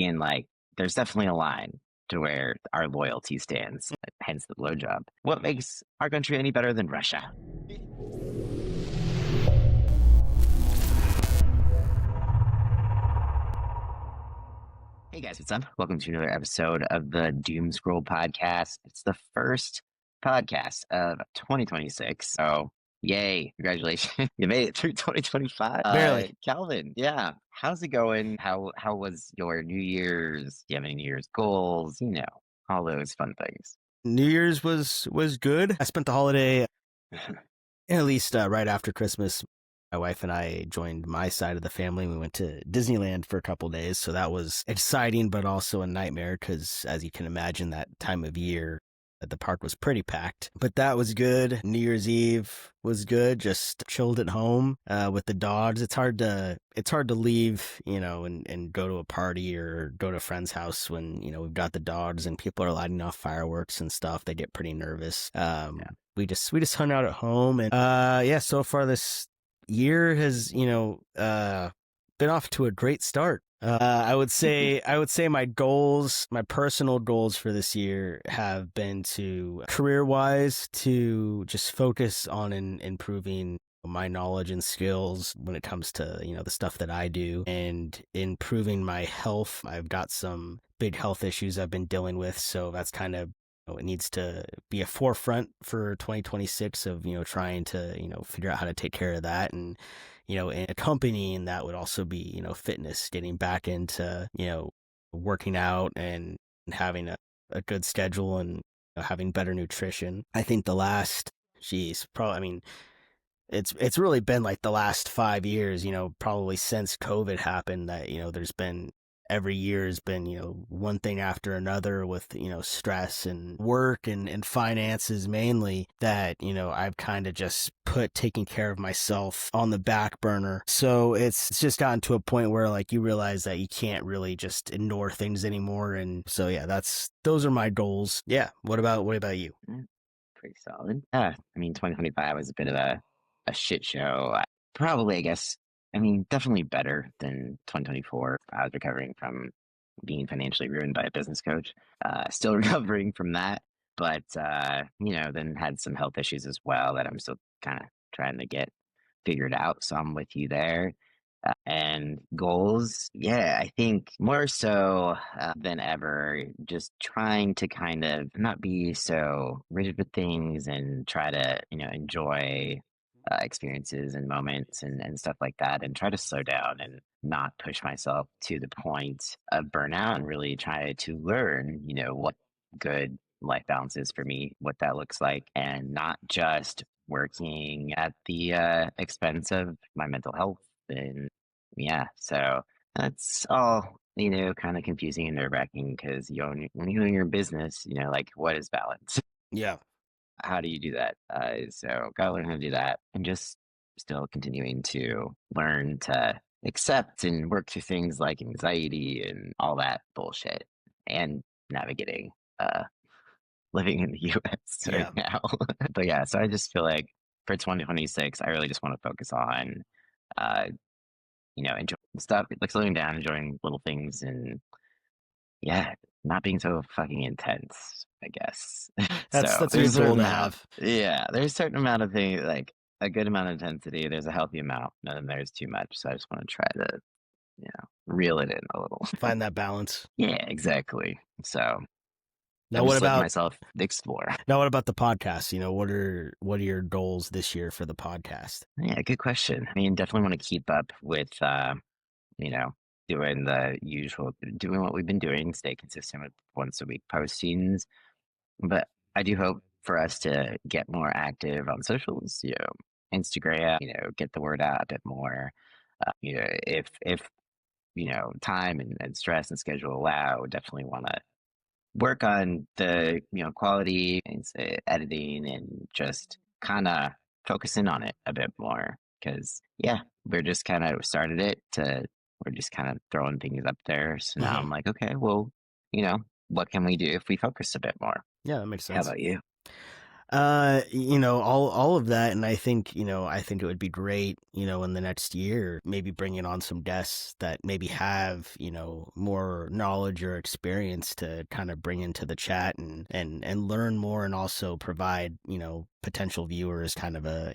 being like, there's definitely a line to where our loyalty stands, hence the blowjob. What makes our country any better than Russia? Hey guys, what's up? Welcome to another episode of the Doom Scroll podcast. It's the first podcast of 2026. So, yay, congratulations. You made it through 2025. Barely. Calvin, yeah. How's it going? How was your New Year's? Do you have any New Year's goals? You know, all those fun things. New Year's was good. I spent the holiday, at least right after Christmas. My wife and I joined my side of the family. We went to Disneyland for a couple of days. So that was exciting, but also a nightmare because, as you can imagine, that time of year, the park was pretty packed. But that was good. New Year's Eve was good. Just chilled at home with the dogs. It's hard to leave, and go to a party or go to a friend's house when, we've got the dogs and people are lighting off fireworks and stuff. They get pretty nervous. We just hung out at home and so far this year has, been off to a great start. I would say my personal goals for this year have been to career-wise to just focus on improving my knowledge and skills when it comes to, the stuff that I do, and improving my health. I've got some big health issues I've been dealing with, so that's kind of, it needs to be a forefront for 2026 of, trying to, figure out how to take care of that. And, and accompanying that would also be, fitness, getting back into, working out and having a good schedule and having better nutrition. I think it's really been like the last 5 years, probably since COVID happened that, there's been every year has been, one thing after another with, stress and work and finances mainly that, I've kind of just put taking care of myself on the back burner. So it's just gotten to a point where like you realize that you can't really just ignore things anymore. And so, yeah, those are my goals. Yeah. What about you? Pretty solid. 2025 was a bit of a shit show. Probably, I guess. Definitely better than 2024. I was recovering from being financially ruined by a business coach. Still recovering from that, but then had some health issues as well that I'm still kind of trying to get figured out. So I'm with you there. And goals, yeah, I think more so than ever, just trying to kind of not be so rigid with things and try to, enjoy experiences and moments and stuff like that, and try to slow down and not push myself to the point of burnout, and really try to learn, what good life balance is for me, what that looks like, and not just working at the expense of my mental health. And yeah, so that's all, kind of confusing and nerve-wracking because when you own your business, like, what is balance? Yeah. How do you do that? So gotta learn how to do that, and just still continuing to learn to accept and work through things like anxiety and all that bullshit, and navigating living in the US right now. But yeah, so I just feel like for 2026, I really just want to focus on enjoying stuff, like slowing down, enjoying little things, and yeah, not being so fucking intense, I guess. That's So a there's good a goal certain to amount. have. Yeah, there's a certain amount of things, like a good amount of intensity. There's a healthy amount, and then there's too much. So I just want to try to, reel it in a little. Find that balance. Yeah, exactly. So Now, I'm what just letting about myself explore. the podcast? What are your goals this year for the podcast? Yeah, good question. Definitely want to keep up with, you know, doing the usual, doing what we've been doing, stay consistent with once a week postings. But I do hope for us to get more active on socials, Instagram, get the word out a bit more. If time and stress and schedule allow, definitely want to work on the, quality and editing, and just kind of focusing on it a bit more. Because, yeah, we're just kind of started it we're just kind of throwing things up there. So now I'm like, okay, well, what can we do if we focus a bit more? Yeah, that makes sense. How about you? All of that, and I think, I think it would be great, in the next year, maybe bringing on some guests that maybe have, more knowledge or experience to kind of bring into the chat and learn more, and also provide, potential viewers kind of a,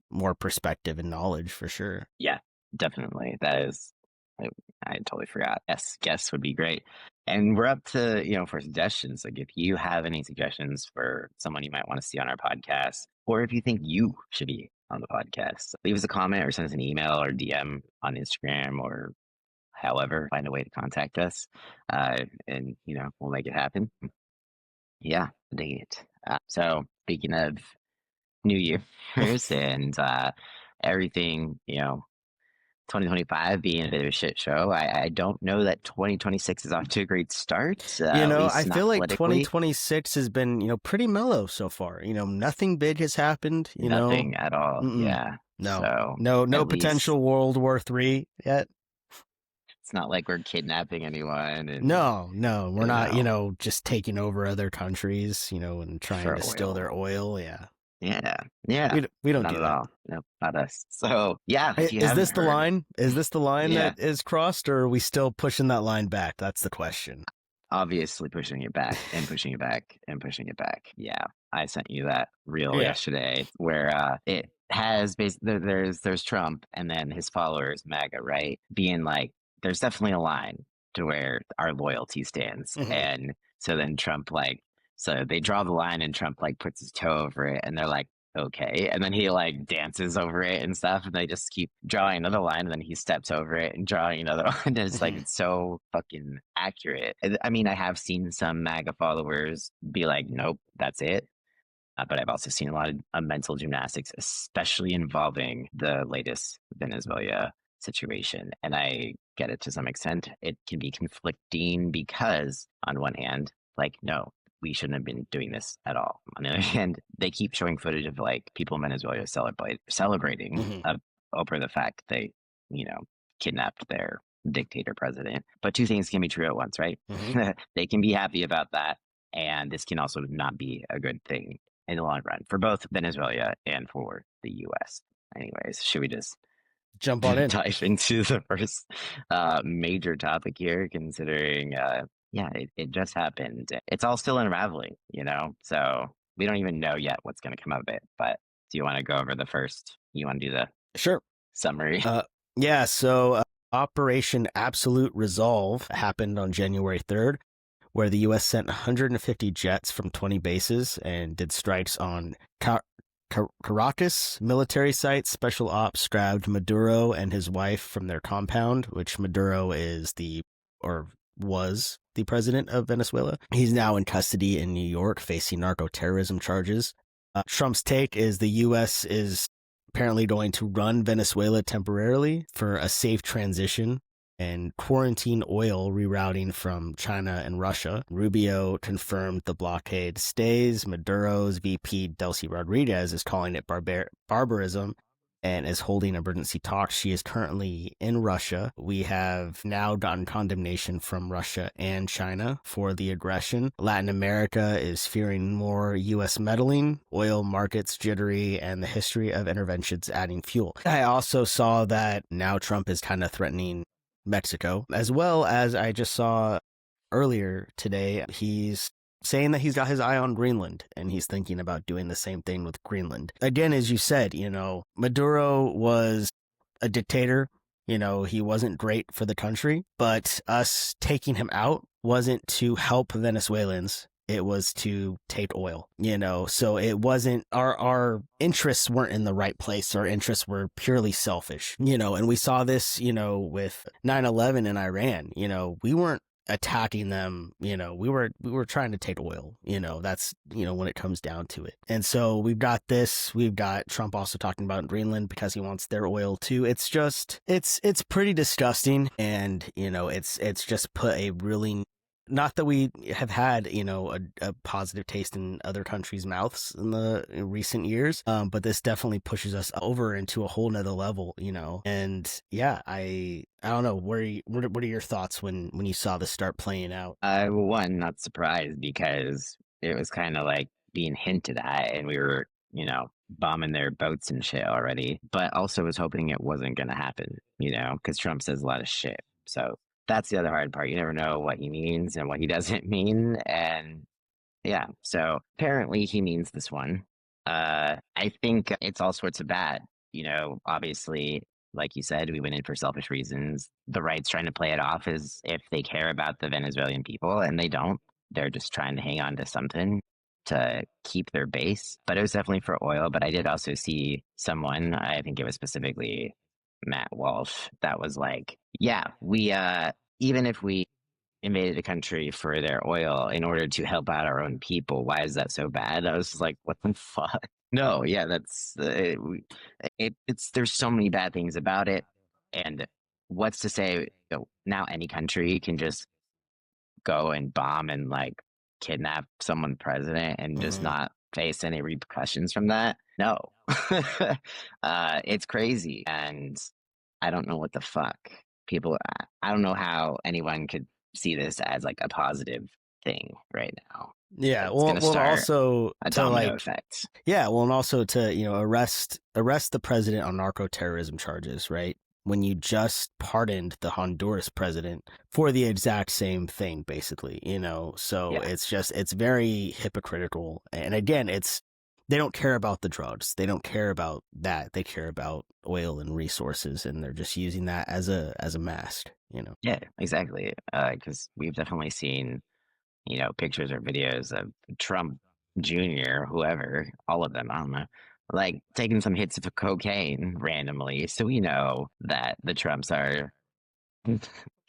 more perspective and knowledge for sure. Yeah, definitely. That is, I, I totally forgot. Yes, guests would be great. And we're up to, for suggestions. Like if you have any suggestions for someone you might want to see on our podcast, or if you think you should be on the podcast, leave us a comment or send us an email or DM on Instagram or however, find a way to contact us. And, we'll make it happen. Yeah, dig it. So speaking of New Year's and everything, 2025 being a bit of a shit show. I don't know that 2026 is off to a great start, at I least not feel like politically. 2026 has been, pretty mellow so far. Nothing big has happened, Nothing at all. Mm-mm. Yeah. No, So no at least potential World War III yet. it's not like we're kidnapping anyone and, No, we're you not, know, just taking over other countries, and trying for to steal oil. their oil. Yeah. Yeah. Yeah. We don't Not do at that. all. Nope. Not us. So yeah, if you Is haven't this the heard, line? Is this the line yeah, that is crossed, or are we still pushing that line back? That's the question. obviously pushing it back and pushing it back and pushing it back. Yeah, I sent you that reel Yeah. yesterday where it has basically there's Trump and then his followers MAGA, right, being like there's definitely a line to where our loyalty stands, Mm-hmm. and so then Trump like so they draw the line and Trump like puts his toe over it and they're like okay, and then he like dances over it and stuff, and they just keep drawing another line, and then he steps over it and drawing another one. And it's like Mm-hmm. it's so fucking accurate. I mean, I have seen some MAGA followers be like, "Nope, that's it." But I've also seen a lot of mental gymnastics, especially involving the latest Venezuela situation. And I get it to some extent. It can be conflicting because, on one hand, like, no, we shouldn't have been doing this at all. On the other hand, they keep showing footage of like people in Venezuela celebrating Mm-hmm. over the fact they, you know, kidnapped their dictator president. But two things can be true at once, right? Mm-hmm. They can be happy about that. And this can also not be a good thing in the long run for both Venezuela and for the US. Anyways, should we just Jump on in. dive into the first major topic here, considering, yeah, it just happened. It's all still unraveling, so we don't even know yet what's going to come of it. But do you want to go over the first? You want to do the Sure. summary? Yeah. So Operation Absolute Resolve happened on January 3rd, where the U.S. sent 150 jets from 20 bases and did strikes on Caracas military sites. Special ops grabbed Maduro and his wife from their compound, which Maduro is was the president of Venezuela. He's now in custody in New York, facing narco-terrorism charges. Trump's take is the U.S. is apparently going to run Venezuela temporarily for a safe transition and quarantine oil rerouting from China and Russia. Rubio confirmed the blockade stays. Maduro's VP Delcy Rodriguez is calling it barbarism and is holding emergency talks. She is currently in Russia. We have now gotten condemnation from Russia and China for the aggression. Latin America is fearing more U.S. meddling, oil markets jittery, and the history of interventions adding fuel. I also saw that now Trump is kind of threatening Mexico, as well as I just saw earlier today, he's saying that he's got his eye on Greenland and he's thinking about doing the same thing with Greenland. Again, as you said, Maduro was a dictator. He wasn't great for the country, but us taking him out wasn't to help Venezuelans. It was to take oil, so it wasn't our interests weren't in the right place. Our interests were purely selfish, and we saw this, with 9/11 in Iran. We weren't attacking them. We were trying to take oil. That's when it comes down to it. And so we've got Trump also talking about Greenland because he wants their oil too. It's just it's pretty disgusting, and it's just put a really, not that we have had, a positive taste in other countries' mouths in the recent years, but this definitely pushes us over into a whole nother level, And yeah, I don't know. What are your thoughts when you saw this start playing out? One, not surprised because it was kind of like being hinted at, and we were, bombing their boats and shit already. But also was hoping it wasn't going to happen, because Trump says a lot of shit. So that's the other hard part. You never know what he means and what he doesn't mean. And yeah, so apparently he means this one. I think it's all sorts of bad. Obviously, like you said, we went in for selfish reasons. The right's trying to play it off as if they care about the Venezuelan people, and they don't. They're just trying to hang on to something to keep their base. But it was definitely for oil. But I did also see someone, I think it was specifically Matt Walsh, that was like, yeah, we, even if we invaded a country for their oil in order to help out our own people. Why is that so bad? I was just like, what the fuck? No, yeah, that's it's there's so many bad things about it, and what's to say now any country can just go and bomb and like kidnap someone president and just not face any repercussions from that? No, it's crazy, and I don't know what the fuck people. I don't know how anyone could see this as like a positive thing right now. Yeah, It's going to well, start also a to domino effect. yeah, well, and also to arrest the president on narco terrorism charges, right? When you just pardoned the Honduras president for the exact same thing, basically, so Yeah, it's very hypocritical. And again, they don't care about the drugs, they don't care about that, they care about oil and resources, and they're just using that as a mask. yeah, exactly. Because we've definitely seen pictures or videos of Trump Jr., whoever, all of them, I don't know, like taking some hits of cocaine randomly. So we know that the Trumps are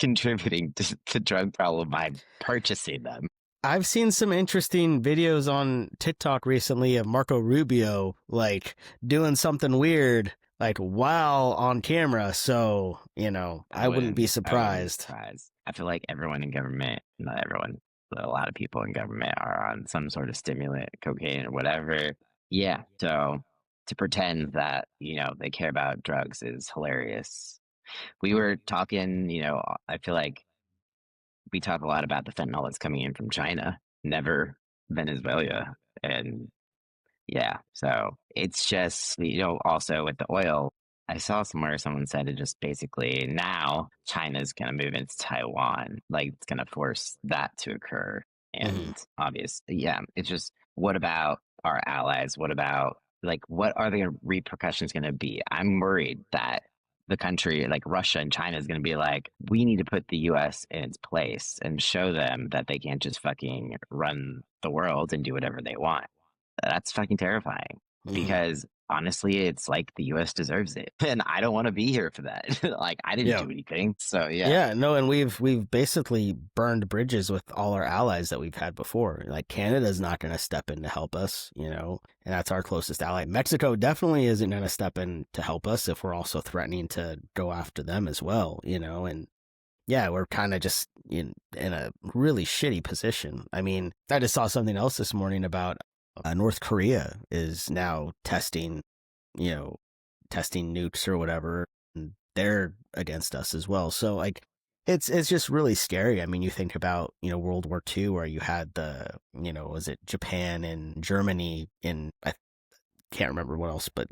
contributing to the drug problem by purchasing them. I've seen some interesting videos on TikTok recently of Marco Rubio like doing something weird like while on camera. So, I wouldn't be surprised. I feel like everyone in government, not everyone, but a lot of people in government are on some sort of stimulant, cocaine or whatever. Yeah. So to pretend that, they care about drugs is hilarious. We were talking, I feel like we talk a lot about the fentanyl that's coming in from China, never Venezuela. And yeah, so it's just, also with the oil, I saw somewhere someone said it just basically now China's going to move into Taiwan. Like it's going to force that to occur. And obviously, yeah, it's just what about our allies? What about like what are the repercussions going to be? I'm worried that the country like Russia and China is going to be like, we need to put the US in its place and show them that they can't just fucking run the world and do whatever they want. That's fucking terrifying because honestly, it's like the US deserves it. And I don't want to be here for that. Like I didn't do anything. So yeah. Yeah, no, and we've basically burned bridges with all our allies that we've had before. Like Canada's not going to step in to help us, and that's our closest ally. Mexico definitely isn't going to step in to help us if we're also threatening to go after them as well, and yeah, we're kind of just in a really shitty position. I mean, I just saw something else this morning about North Korea is now testing nukes or whatever. And they're against us as well. So like, it's just really scary. I mean, you think about, World War II where you had was it Japan and Germany I can't remember what else, but,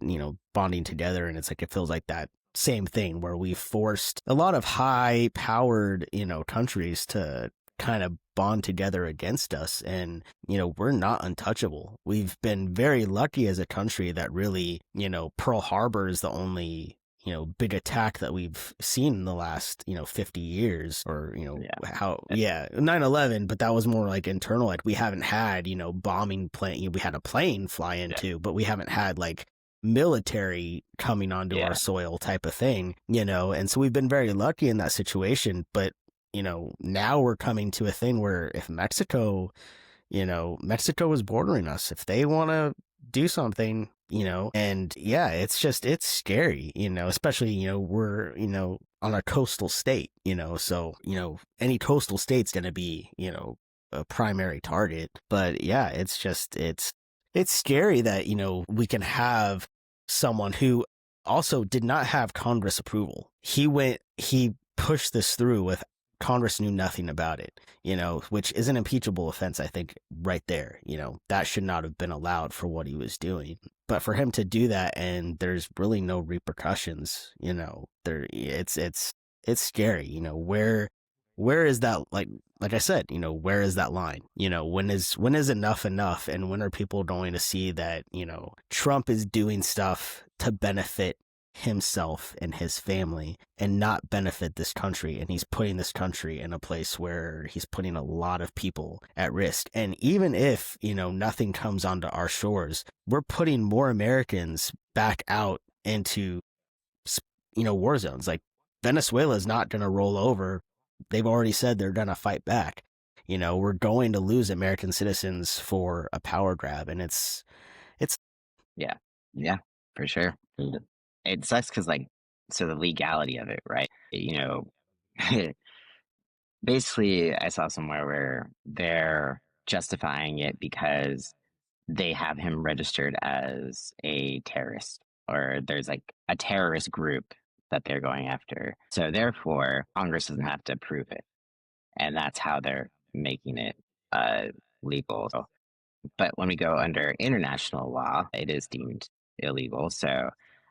bonding together. And it's like, it feels like that same thing where we forced a lot of high powered, countries to kind of bond together against us. And, we're not untouchable. We've been very lucky as a country that really, Pearl Harbor is the only, big attack that we've seen in the last, 50 years or, 9/11, but that was more like internal. Like we haven't had, bombing plane. We had a plane fly into, but we haven't had like military coming onto our soil type of thing, and so we've been very lucky in that situation. But now we're coming to a thing where if Mexico is bordering us, if they want to do something, and yeah, it's scary, especially, we're, on a coastal state, so, any coastal state's going to be, a primary target. But yeah, it's scary that, we can have someone who also did not have Congress approval. He pushed this through with Congress knew nothing about it, which is an impeachable offense, I think, right there. That should not have been allowed for what he was doing. But for him to do that and there's really no repercussions, it's scary. Where is that, like I said, where is that line? When is enough enough, and when are people going to see that, Trump is doing stuff to benefit himself and his family and not benefit this country, and he's putting this country in a place where he's putting a lot of people at risk. And even if, nothing comes onto our shores, we're putting more Americans back out into, war zones. Like, Venezuela is not going to roll over. They've already said they're going to fight back. We're going to lose American citizens for a power grab, and it's Yeah, yeah, for sure. It sucks because, like, so the legality of it, right? Basically, I saw somewhere where they're justifying it because they have him registered as a terrorist, or there's like a terrorist group that they're going after. So therefore, Congress doesn't have to approve it, and that's how they're making it legal. But when we go under international law, it is deemed illegal. So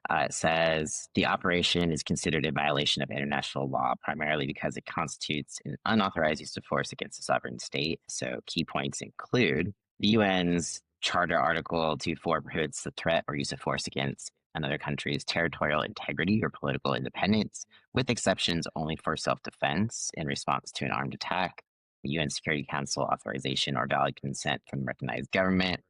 it says the operation is considered a violation of international law, primarily because it constitutes an unauthorized use of force against a sovereign state. So key points include the UN's Charter Article 2.4 prohibits the threat or use of force against another country's territorial integrity or political independence, with exceptions only for self-defense in response to an armed attack. The UN Security Council authorization or valid consent from the recognized government.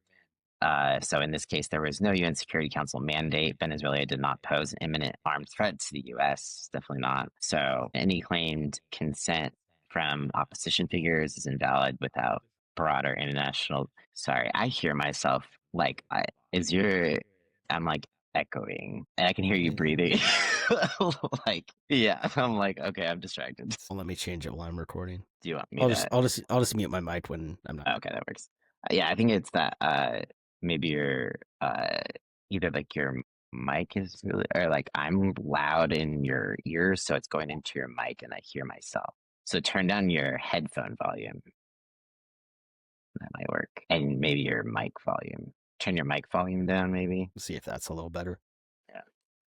So in this case, there was no UN Security Council mandate. Venezuela did not pose an imminent armed threat to the US, definitely not. So any claimed consent from opposition figures is invalid without broader international. Sorry, I hear myself like I'm like echoing, and I can hear you breathing. Like, yeah, I'm like, okay, I'm distracted. Well, let me change it while I'm recording. Do you want me I'll to? just mute my mic when I'm not. Okay, that works. Yeah, I think it's that maybe your either like your mic is really, or like I'm loud in your ears, so it's going into your mic and I hear myself. So turn down your headphone volume. That might work. And maybe your mic volume. Turn your mic volume down, maybe. See if that's a little better. Yeah,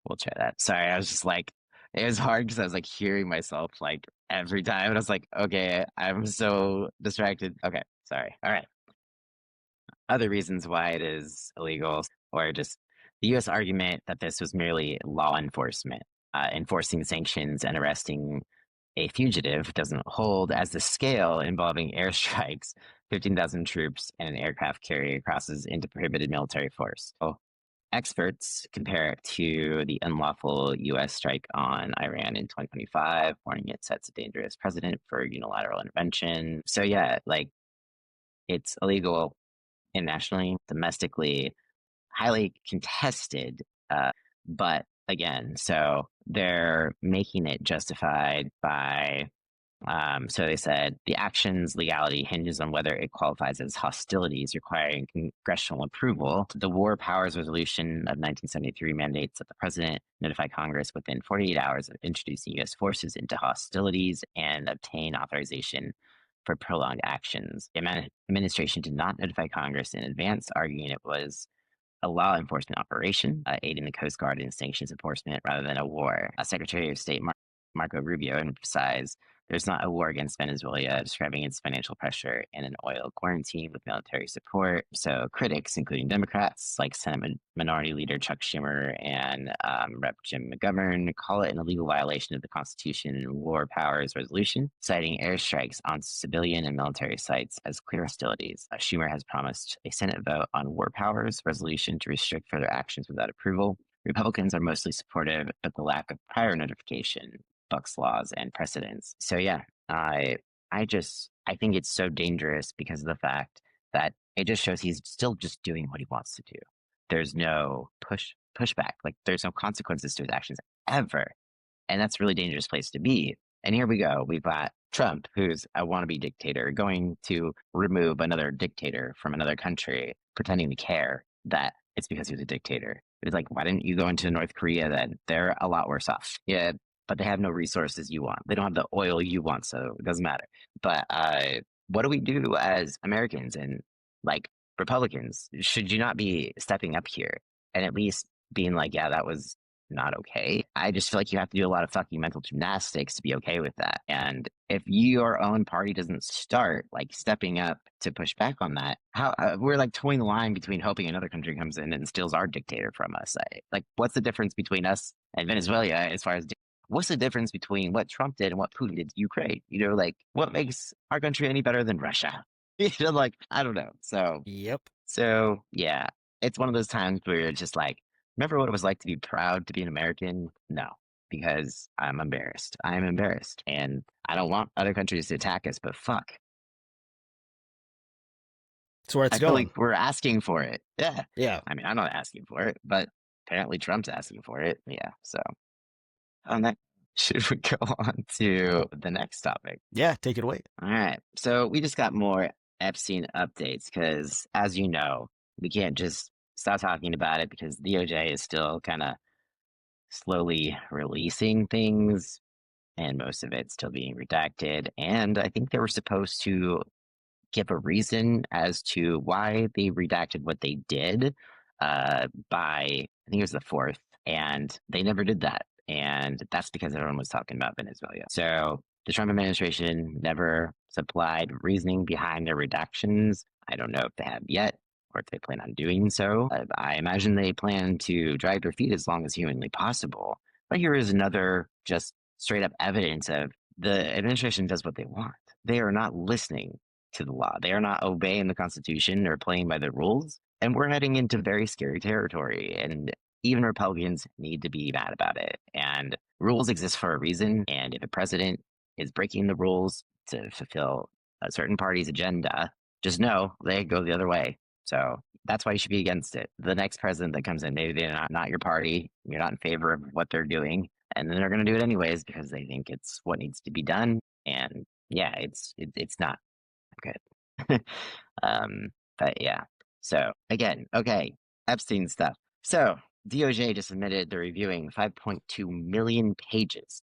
we'll try that. Sorry, I was just like, it was hard because I was like hearing myself like every time. And I was like, okay, I'm so distracted. Okay, sorry. All right. Other reasons why it is illegal, or just the U.S. argument that this was merely law enforcement. Enforcing sanctions and arresting a fugitive doesn't hold, as the scale involving airstrikes, 15,000 troops, and an aircraft carrier crosses into prohibited military force. So experts compare it to the unlawful U.S. strike on Iran in 2025, warning it sets a dangerous precedent for unilateral intervention. So yeah, like, it's illegal internationally, domestically, highly contested. But again, so they're making it justified by, so they said the action's legality hinges on whether it qualifies as hostilities requiring congressional approval. The War Powers Resolution of 1973 mandates that the president notify Congress within 48 hours of introducing U.S. forces into hostilities and obtain authorization for prolonged actions. The administration did not notify Congress in advance, arguing it was a law enforcement operation, aiding the Coast Guard in sanctions enforcement rather than a war. Secretary of State Marco Rubio emphasized there's not a war against Venezuela, describing its financial pressure and an oil quarantine with military support. So critics, including Democrats like Senate Minority Leader Chuck Schumer and Rep. Jim McGovern, call it an illegal violation of the Constitution and War Powers Resolution, citing airstrikes on civilian and military sites as clear hostilities. Schumer has promised a Senate vote on War Powers Resolution to restrict further actions without approval. Republicans are mostly supportive of the lack of prior notification, Buck's laws, and precedents. So yeah, I think it's so dangerous because of the fact that it just shows he's still just doing what he wants to do. There's no pushback. Like, there's no consequences to his actions ever. And that's a really dangerous place to be. And here we go. We've got Trump, who's a wannabe dictator, going to remove another dictator from another country, pretending to care that it's because he's a dictator. It's like, why didn't you go into North Korea then? They're a lot worse off. Yeah, but they have no resources you want. They don't have the oil you want, so it doesn't matter. But what do we do as Americans and like Republicans? Should you not be stepping up here and at least being like, yeah, that was not okay? I just feel like you have to do a lot of fucking mental gymnastics to be okay with that. And if your own party doesn't start like stepping up to push back on that, how we're like towing the line between hoping another country comes in and steals our dictator from us. Like, what's the difference between us and Venezuela as far as what's the difference between what Trump did and what Putin did to Ukraine? Like what makes our country any better than Russia? Like I don't know. Yep. So yeah, it's one of those times where you're just like, remember what it was like to be proud to be an American? No, because I'm embarrassed. I'm embarrassed, and I don't want other countries to attack us. But fuck, That's where it's I feel going. like we're asking for it. Yeah, Yeah. I mean, I'm not asking for it, but apparently Trump's asking for it. Yeah, so on that, should we go on to the next topic? Yeah. Take it away. All right. So we just got more Epstein updates because, as you know, we can't just stop talking about it because the DOJ is still kind of slowly releasing things and most of it's still being redacted. And I think they were supposed to give a reason as to why they redacted what they did by, I think it was the 4th, and they never did that. And that's because everyone was talking about Venezuela. So the Trump administration never supplied reasoning behind their redactions. I don't know if they have yet or if they plan on doing so. I imagine they plan to drag their feet as long as humanly possible. But here is another just straight up evidence of the administration does what they want. They are not listening to the law. They are not obeying the Constitution or playing by the rules. And we're heading into very scary territory. And even Republicans need to be mad about it. And rules exist for a reason. And if a president is breaking the rules to fulfill a certain party's agenda, just know they go the other way. So that's why you should be against it. The next president that comes in, maybe they're not your party, you're not in favor of what they're doing, and then they're going to do it anyways because they think it's what needs to be done. And yeah, it's not good. But yeah. So again, okay, Epstein stuff. So DOJ just admitted they're reviewing 5.2 million pages.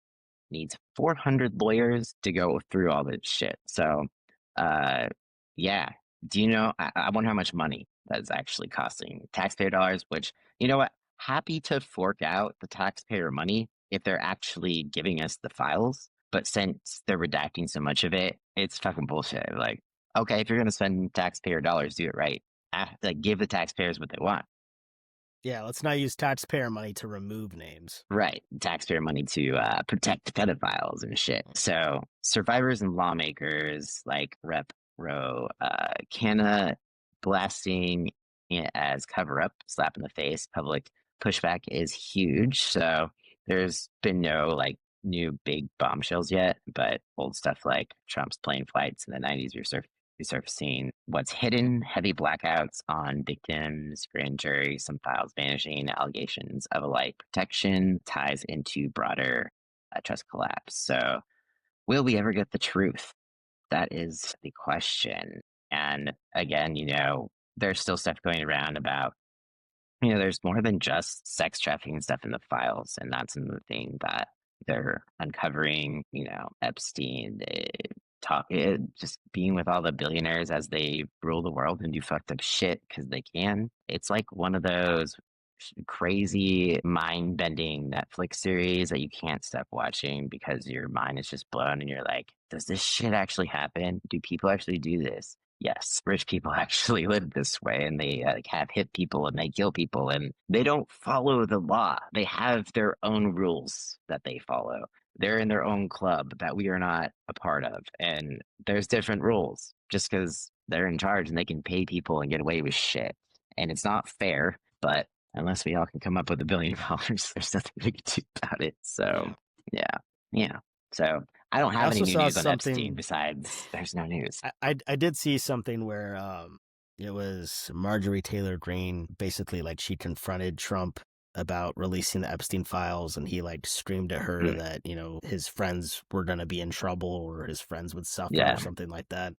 Needs 400 lawyers to go through all this shit. So, yeah. Do you know? I wonder how much money that is actually costing taxpayer dollars. Which you know what? Happy to fork out the taxpayer money if they're actually giving us the files. But since they're redacting so much of it, it's fucking bullshit. Like, okay, if you're gonna spend taxpayer dollars, do it right. Like, give the taxpayers what they want. Yeah. Let's not use taxpayer money to remove names. Right. Taxpayer money to protect pedophiles and shit. So survivors and lawmakers like Rep. Roe, Canna blasting it as cover up, slap in the face. Public pushback is huge. So there's been no like new big bombshells yet, but old stuff like Trump's plane flights in the 90s resurfacing, what's hidden, heavy blackouts on victims, grand jury, some files vanishing, allegations of a light protection ties into broader trust collapse. So will we ever get the truth? That is the question. And again, there's still stuff going around about, there's more than just sex trafficking stuff in the files. And that's another thing that they're uncovering, Epstein, just being with all the billionaires as they rule the world and do fucked up shit because they can. It's like one of those crazy mind bending Netflix series that you can't stop watching because your mind is just blown and you're like, does this shit actually happen? Do people actually do this? Yes, rich people actually live this way and they have hit people and they kill people and they don't follow the law. They have their own rules that they follow. They're in their own club that we are not a part of. And there's different rules just because they're in charge and they can pay people and get away with shit. And it's not fair, but unless we all can come up with $1 billion, there's nothing we can do about it. So, yeah. So I don't I have any also new saw news on Epstein something. besides there's no news. I did see something where it was Marjorie Taylor Greene, basically like she confronted Trump about releasing the Epstein files, and he like screamed at her that his friends were gonna be in trouble or his friends would suffer Yeah, or something like that.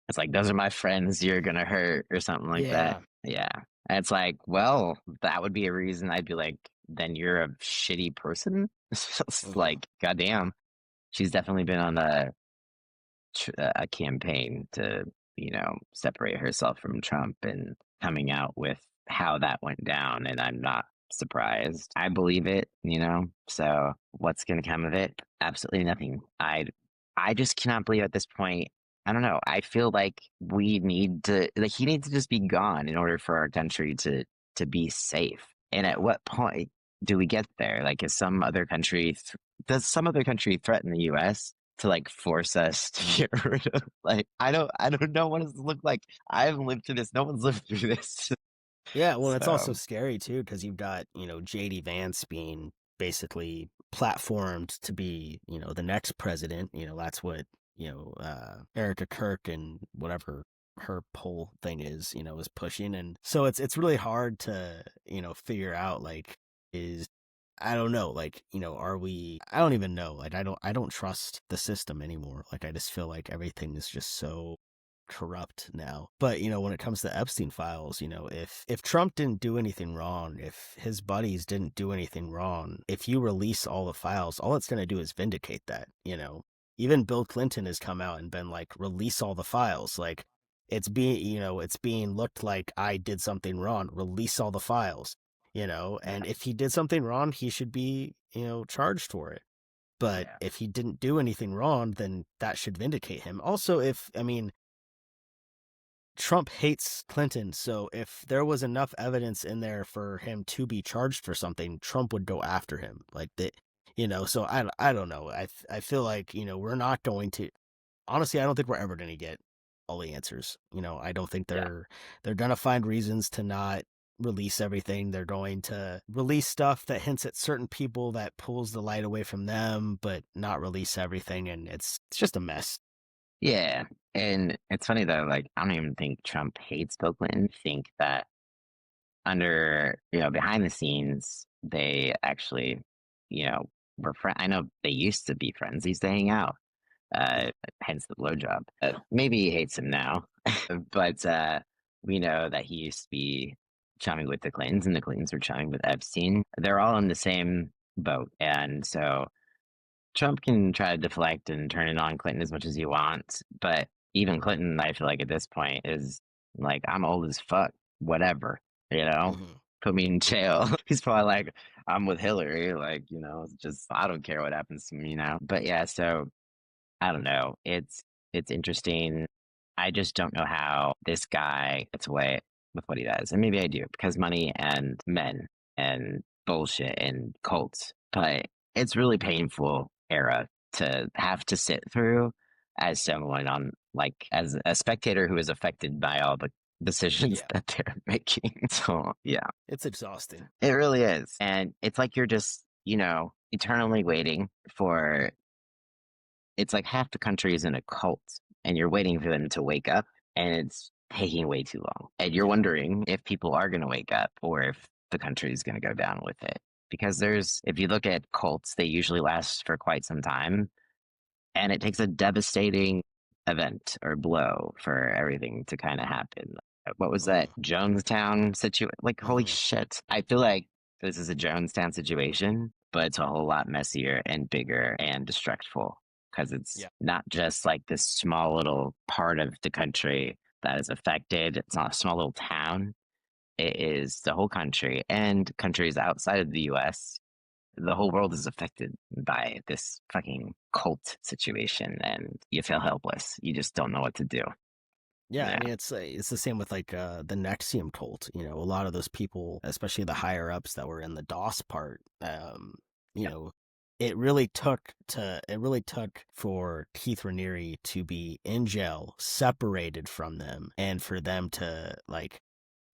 it's like those are my friends you're gonna hurt or something like that. Yeah. Yeah, and it's like, well, that would be a reason I'd be like, then you're a shitty person. It's Mm-hmm. like, goddamn, she's definitely been on a campaign to, separate herself from Trump and coming out with how that went down. And I'm not surprised. I believe it. So what's going to come of it? Absolutely nothing. I just cannot believe at this point. I don't know. I feel like we need to, like, he needs to just be gone in order for our country to be safe. And at what point do we get there? Like, does some other country threaten the U.S. to like force us to get rid of? Like, I don't know what does it look like. I haven't lived through this. No one's lived through this. Yeah, well, it's also So scary too because you've got, JD Vance being basically platformed to be, the next president. That's what, Erica Kirk and whatever her poll thing is pushing. And so it's really hard to, figure out like is I don't know, like, I don't even know. Like I don't trust the system anymore. Like I just feel like everything is just so corrupt now. But when it comes to Epstein files, if Trump didn't do anything wrong, if his buddies didn't do anything wrong, if you release all the files, all it's going to do is vindicate that. Even Bill Clinton has come out and been like, release all the files. Like it's being looked like I did something wrong. Release all the files. yeah, And if he did something wrong, he should be, charged for it. But yeah, if he didn't do anything wrong, then that should vindicate him. Also, I mean, Trump hates Clinton, so if there was enough evidence in there for him to be charged for something, Trump would go after him. Like that. So I don't know. I feel like, we're not going to, honestly, I don't think we're ever going to get all the answers. I don't think yeah. they're going to find reasons to not release everything. They're going to release stuff that hints at certain people that pulls the light away from them, but not release everything. And it's just a mess. Yeah. And it's funny though, like, I don't even think Trump hates Bill Clinton. I think that behind the scenes, they actually, you know, were friends. I know they used to be friends. They used to hang out. Yeah. Hence the blowjob. Maybe he hates him now, but we know that he used to be chumming with the Clintons, and the Clintons were chumming with Epstein. They're all in the same boat, and so Trump can try to deflect and turn it on Clinton as much as he wants, but even Clinton, I feel like at this point is like, I'm old as fuck, whatever, you know, Hmm. put me in jail. He's probably like, I'm with Hillary, like, it's just, I don't care what happens to me. But yeah, so I don't know. It's interesting. I just don't know how this guy gets away with what he does. And maybe I do because money and men and bullshit and cults. But it's really painful era to have to sit through as someone on like as a spectator who is affected by all the decisions Yeah. that they're making. So yeah, It's exhausting. it really is. And it's like you're just, eternally waiting for it's like half the country is in a cult and you're waiting for them to wake up and it's taking way too long. And you're Yeah. wondering if people are going to wake up or if the country is going to go down with it. Because if you look at cults, they usually last for quite some time and it takes a devastating event or blow for everything to kind of happen. What was that Hmm. Jonestown situation? Like, holy Hmm. shit. I feel like this is a Jonestown situation, but it's a whole lot messier and bigger and destructful because it's Yeah. not just like this small little part of the country that is affected. It's not a small little town. It is the whole country and countries outside of the US. The whole world is affected by this fucking cult situation and you feel helpless. You just don't know what to do. Yeah, I Yeah. mean it's the same with like the Nexium cult. A lot of those people, especially the higher ups that were in the DOS part, you Yep. know, it really took for Keith Raniere to be in jail, separated from them, and for them to like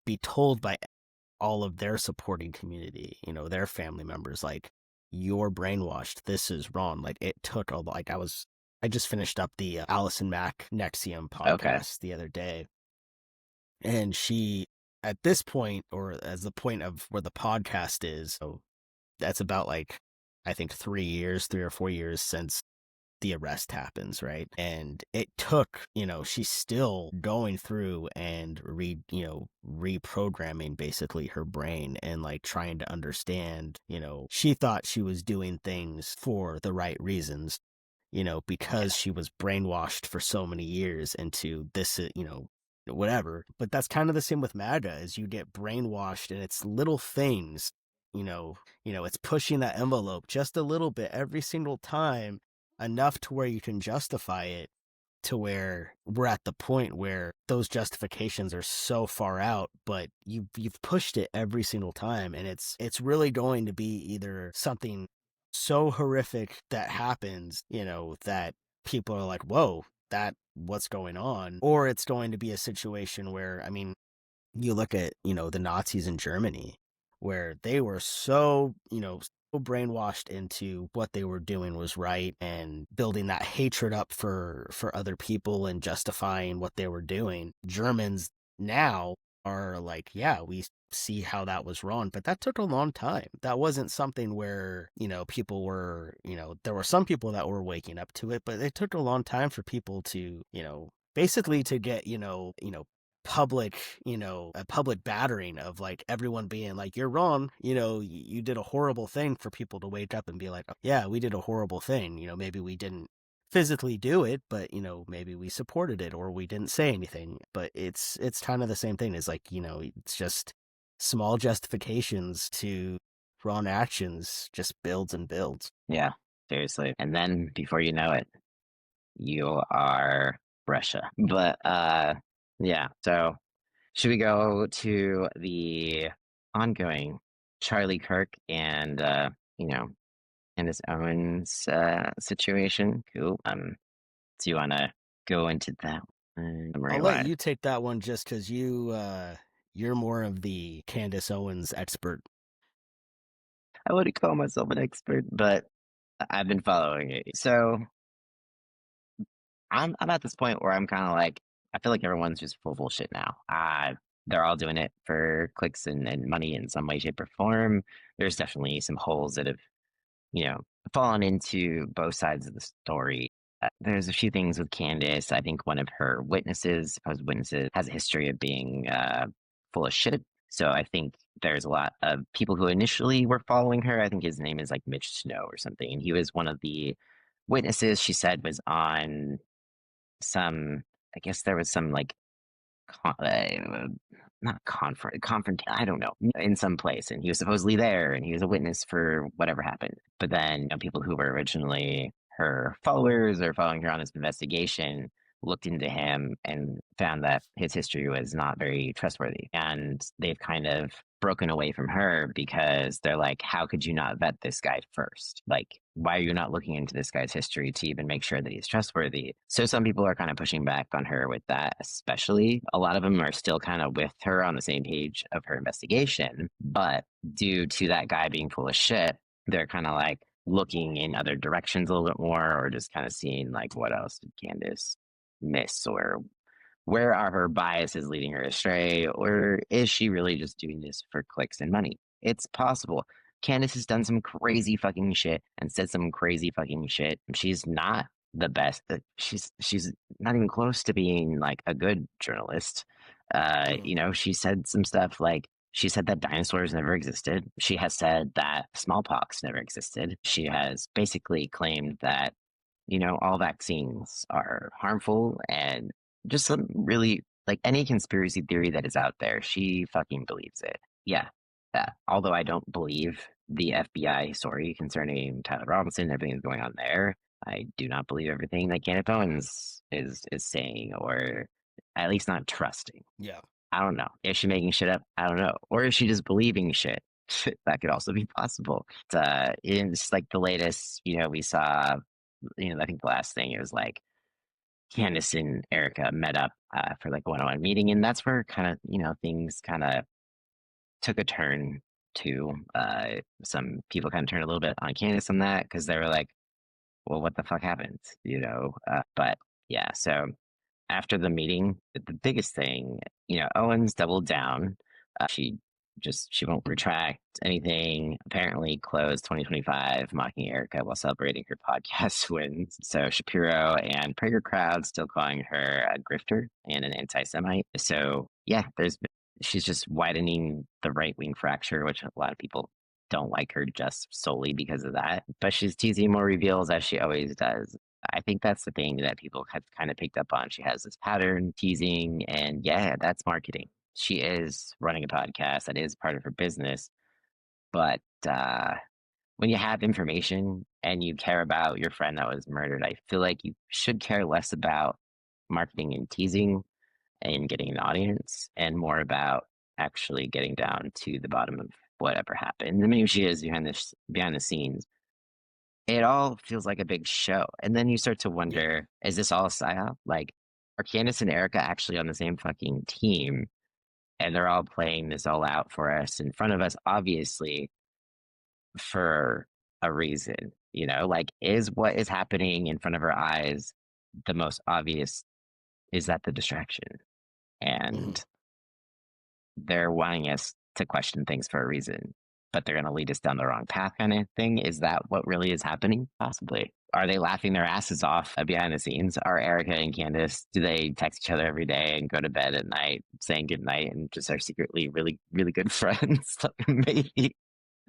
be told by all of their supporting community, their family members, like, you're brainwashed. This is wrong. Like, it took a like I just finished up the Allison Mack Nexium Okay. podcast the other day, and she, at this point, or as the point of where the podcast is, so that's about like, I think 3 or 4 years since the arrest happens, right? And it took, she's still going through and reprogramming basically her brain and like trying to understand, she thought she was doing things for the right reasons, because she was brainwashed for so many years into this, whatever. But that's kind of the same with MAGA, is you get brainwashed and it's little things, it's pushing that envelope just a little bit every single time, enough to where you can justify it, to where we're at the point where those justifications are so far out, but you've pushed it every single time, and it's really going to be either something so horrific that happens, that people are like, whoa, that what's going on, or it's going to be a situation where, I mean, you look at, the Nazis in Germany, where they were so, so brainwashed into what they were doing was right, and building that hatred up for other people and justifying what they were doing. Germans now are like, yeah, we see how that was wrong, but that took a long time. That wasn't something where, people were, there were some people that were waking up to it, but it took a long time for people to, basically to get, public, a public battering of like everyone being like, you're wrong, you did a horrible thing, for people to wake up and be like, oh, yeah, we did a horrible thing. Maybe we didn't physically do it, but maybe we supported it, or we didn't say anything. But it's kind of the same thing. It's like, it's just small justifications to wrong actions, just builds and builds. Yeah, seriously. And then before you know it, you are Russia. But yeah, so should we go to the ongoing Charlie Kirk and you know, Candace Owens situation? Cool. Do you wanna go into that I'll summary let wise? you take that one, just because you're more of the Candace Owens expert. I wouldn't call myself an expert, but I've been following it. So I'm at this point where I'm kind of like, I feel like everyone's just full bullshit now. They're all doing it for clicks and money in some way, shape, or form. There's definitely some holes that have, you know, fallen into both sides of the story. There's a few things with Candace. I think one of her witnesses, supposed witnesses, has a history of being full of shit. So I think there's a lot of people who initially were following her. I think his name is like Mitch Snow or something, and he was one of the witnesses she said was on some. I guess there was some like not confront. I don't know, in some place, and he was supposedly there, and he was a witness for whatever happened. But then people who were originally her followers or following her on this investigation looked into him and found that his history was not very trustworthy, and they've kind of broken away from her because they're like, how could you not vet this guy first? Like, why are you not looking into this guy's history to even make sure that he's trustworthy? So some people are kind of pushing back on her with that, especially. A lot of them are still kind of with her on the same page of her investigation, but due to that guy being full of shit, they're kind of like looking in other directions a little bit more, or just kind of seeing like, what else did Candace miss, or where are her biases leading her astray, or is she really just doing this for clicks and money? It's possible. Candace has done some crazy fucking shit and said some crazy fucking shit. She's not the best. She's not even close to being like a good journalist. She said some stuff like, she said that dinosaurs never existed. She has said that smallpox never existed. She has basically claimed that all vaccines are harmful, and just some really, like, any conspiracy theory that is out there, she fucking believes it. Yeah. Although I don't believe the FBI story concerning Tyler Robinson and everything that's going on there, I do not believe everything that Candace Owens is saying, or at least not trusting. Yeah. I don't know. Is she making shit up? I don't know. Or is she just believing shit? That could also be possible. It's like the latest, we saw, I think the last thing, it was like Candace and Erica met up for like a one-on-one meeting, and that's where kind of, things kind of took a turn to some people kind of turned a little bit on Candace on that, because they were like, well, what the fuck happened? But yeah, so after the meeting, the biggest thing, Owens doubled down. She Just she won't retract anything. Apparently closed 2025 mocking Erica while celebrating her podcast wins. So Shapiro and Prager crowd still calling her a grifter and an anti-Semite. So yeah, she's just widening the right-wing fracture, which a lot of people don't like her just solely because of that. But she's teasing more reveals as she always does. I think that's the thing that people have kind of picked up on. She has this pattern teasing, and yeah, that's marketing. She is running a podcast, that is part of her business. But when you have information and you care about your friend that was murdered, I feel like you should care less about marketing and teasing and getting an audience and more about actually getting down to the bottom of whatever happened. I mean, she is behind the scenes. It all feels like a big show. And then you start to Yeah. wonder, is this all a psyop? Like, are Candace and Erica actually on the same fucking team? And they're all playing this all out for us in front of us, obviously, for a reason. Like, is what is happening in front of our eyes the most obvious? Is that the distraction? Mm-hmm. And they're wanting us to question things for a reason, but they're going to lead us down the wrong path, kind of thing. Is that what really is happening? Possibly. Are they laughing their asses off behind the scenes? Are Erica and Candace, do they text each other every day and go to bed at night saying good night and just are secretly really, really good friends? Maybe.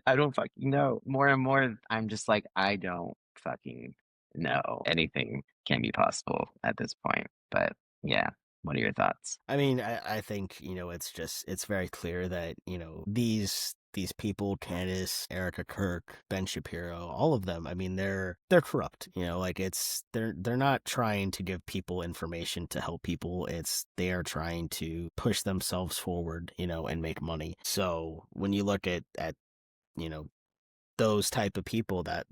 I don't fucking know. More and more, I'm just like, I don't fucking know. Anything can be possible at this point. But yeah, what are your thoughts? I mean, I think, it's very clear that, these people, Candace, Erica Kirk, Ben Shapiro, all of them, I mean, they're corrupt, like they're not trying to give people information to help people. They are trying to push themselves forward, and make money. So when you look at, you know, those type of people, that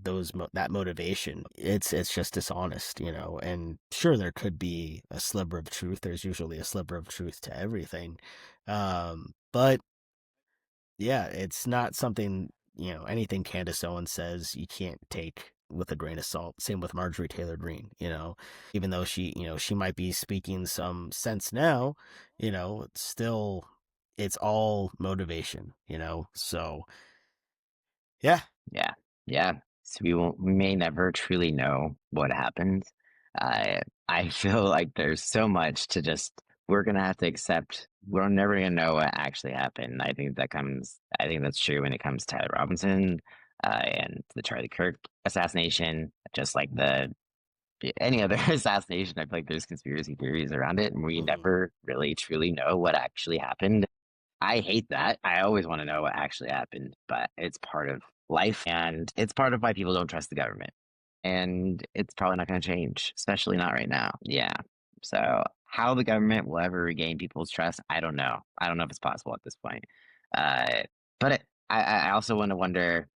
motivation, it's just dishonest, and sure, there could be a sliver of truth. There's usually a sliver of truth to everything, but yeah, it's not something, anything Candace Owens says you can't take with a grain of salt. Same with Marjorie Taylor Greene, even though she might be speaking some sense now, it's still, it's all motivation, so yeah. Yeah, yeah. So we may never truly know what happened. I feel like there's so much to just we're gonna have to accept. We're never gonna know what actually happened. I think that's true when it comes to Tyler Robinson, and the Charlie Kirk assassination. Just like the any other assassination, I feel like there's conspiracy theories around it, and we Mhm. never really truly know what actually happened. I hate that. I always want to know what actually happened, but it's part of life and it's part of why people don't trust the government. And it's probably not going to change, especially not right now. Yeah. So, how the government will ever regain people's trust, I don't know. I don't know if it's possible at this point. Uh, but I also want to wonder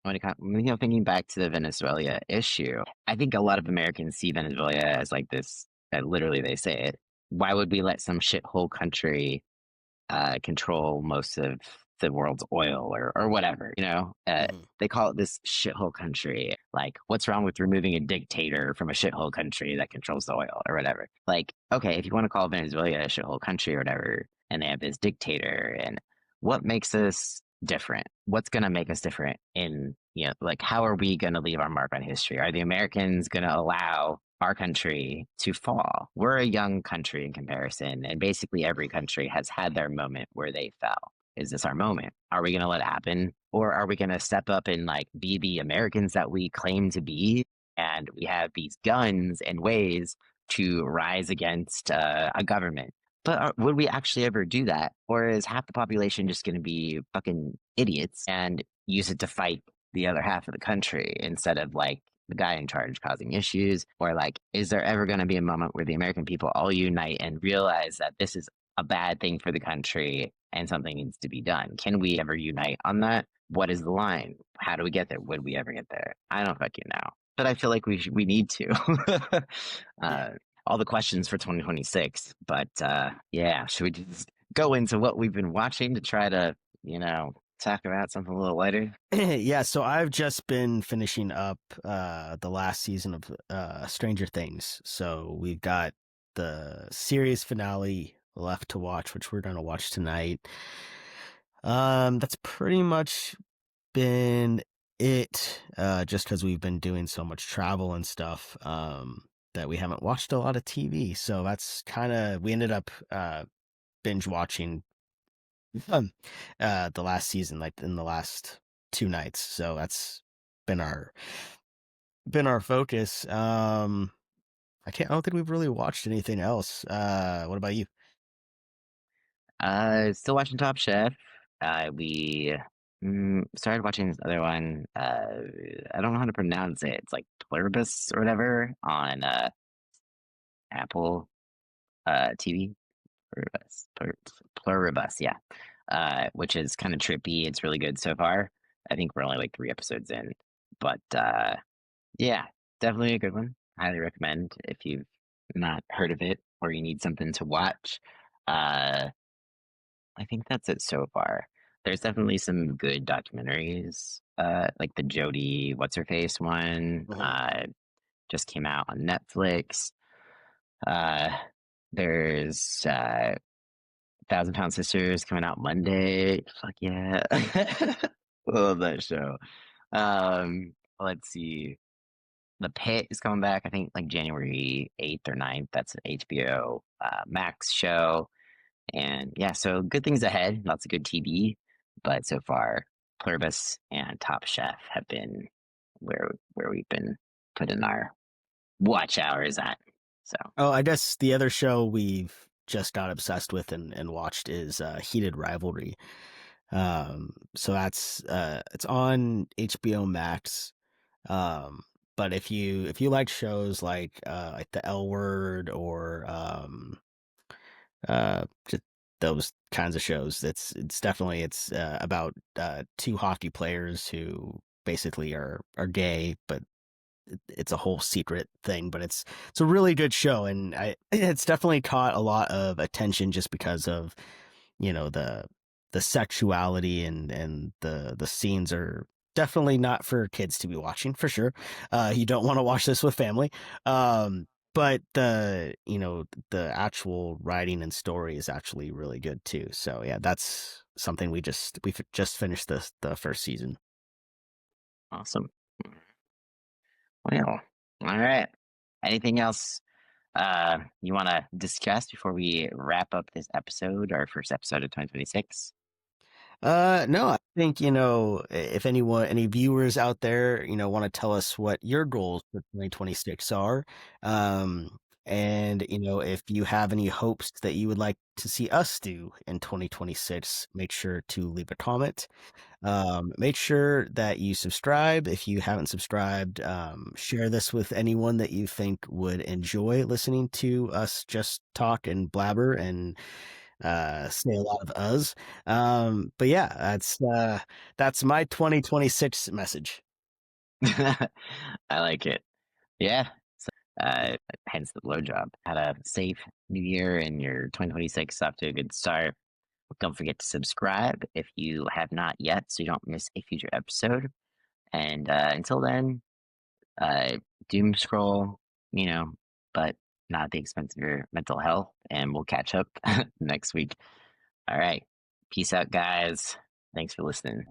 when it comes, thinking back to the Venezuela issue, I think a lot of Americans see Venezuela as like this, literally, they say it. Why would we let some shithole country control most of the world's oil or whatever, Mhm. they call it this shithole country. Like, what's wrong with removing a dictator from a shithole country that controls the oil or whatever? Like, okay, if you want to call Venezuela a shithole country or whatever, and they have this dictator, and what makes us different? What's going to make us different like, how are we going to leave our mark on history? Are the Americans going to allow our country to fall? We're a young country in comparison, and basically every Mhm. country has had their moment where they fell. Is this our moment? Are we going to let it happen? Or are we going to step up and like be the Americans that we claim to be? And we have these guns and ways to rise against a government. But would we actually ever do that? Or is half the population just going to be fucking idiots and use it to fight the other half of the country instead of like the guy in charge causing issues? Or like, is there ever going to be a moment where the American people all unite and realize that this is a bad thing for the country and something needs to be done? Can we ever unite on that? What is the line? How do we get there? Would we ever get there? I don't fucking know, but I feel like we need to. Yeah. uh, all the questions for 2026, but yeah, should we just go into what we've been watching to try to talk about something a little lighter? Yeah, so I've just been finishing up the last season of Stranger Things. So we've got the series finale left to watch, which we're gonna watch tonight. That's pretty much been it. Just because we've been doing so much travel and stuff, that we haven't watched a lot of TV. So that's kind of we ended up binge watching um, the last season, like in the last 2 nights. So that's been our focus. I don't think we've really watched anything else. What about you? Still watching Top Chef. We started watching this other one. I don't know how to pronounce it. It's like Pluribus or whatever on Apple TV. Pluribus, yeah. Which is kind of trippy. It's really good so far. I think we're only like 3 episodes in, but yeah, definitely a good one. Highly recommend if you've not heard of it or you need something to watch. Uh, I think that's it so far. There's definitely some good documentaries, like the Jodie What's Her Face one, Mhm. just came out on Netflix. Uh, there's Thousand Pound Sisters coming out Monday. Fuck yeah. Love that show. Let's see. The Pit is coming back, I think like January 8th or 9th. That's an HBO Max show. And yeah, so good things ahead. Lots of good TV. But so far, Pluribus and Top Chef have been where we've been putting our watch hours at. So Oh, I guess the other show we've just got obsessed with and watched is Heated Rivalry. So that's it's on HBO Max. Um, but if you like shows like the L Word or just those kinds of shows, it's definitely it's about two hockey players who basically are gay, but it's a whole secret thing, but it's a really good show, and it's definitely caught a lot of attention just because of the sexuality and the scenes are definitely not for kids to be watching for sure. You don't want to watch this with family. But the actual writing and story is actually really good too. So yeah, that's something we've just finished the first season. awesome. Well, all right. Anything else you want to discuss before we wrap up this episode, our first episode of 2026? No, I think, if any viewers out there, want to tell us what your goals for 2026 are, and, if you have any hopes that you would like to see us do in 2026, make sure to leave a comment. Make sure that you subscribe. If you haven't subscribed, share this with anyone that you think would enjoy listening to us just talk and blabber and say a lot of us. But yeah, that's my 2026 message. I like it. Yeah. Uh, Hence the blowjob. Had a safe new year and your 2026 off to a good start. Don't forget to subscribe if you have not yet so you don't miss a future episode. And until then, uh, doom scroll, you know, but not at the expense of your mental health. And we'll catch up next week. All right. Peace out, guys. Thanks for listening.